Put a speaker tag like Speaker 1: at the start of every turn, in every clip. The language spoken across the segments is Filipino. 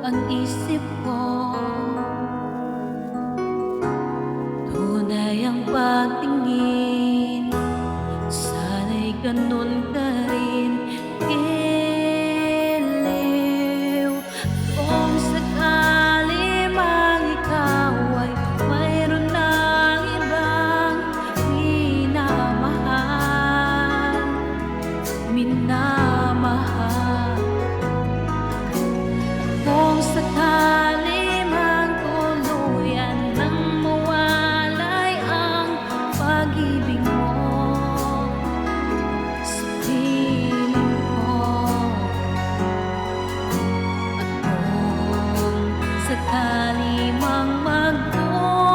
Speaker 1: ang isip ko. Tunay ang pagtingin, sana'y ganun ka rin. Iliw kung sakali mang ikaw ay mayroon ng ibang minamahal, minamahal. Kung sakali mang tuluyan nang mawalay ang pag-ibig mo sa piling ko, at kung sakali mang magdusa,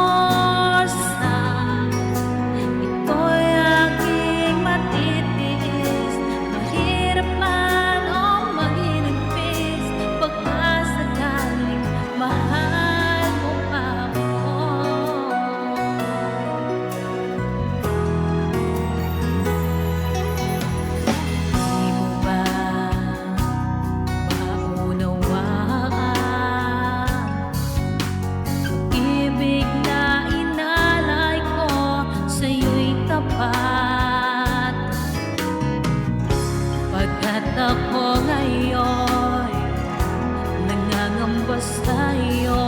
Speaker 1: ito'y aking matitiis. Mahirap man o mahinagpis, pagkasakaling mahal mo pa ako. Di mo ba maunawaan pag-ibig na inalay ko sa'yo'y tapat? Pagkat ako ngayon nangangamba sa'yo,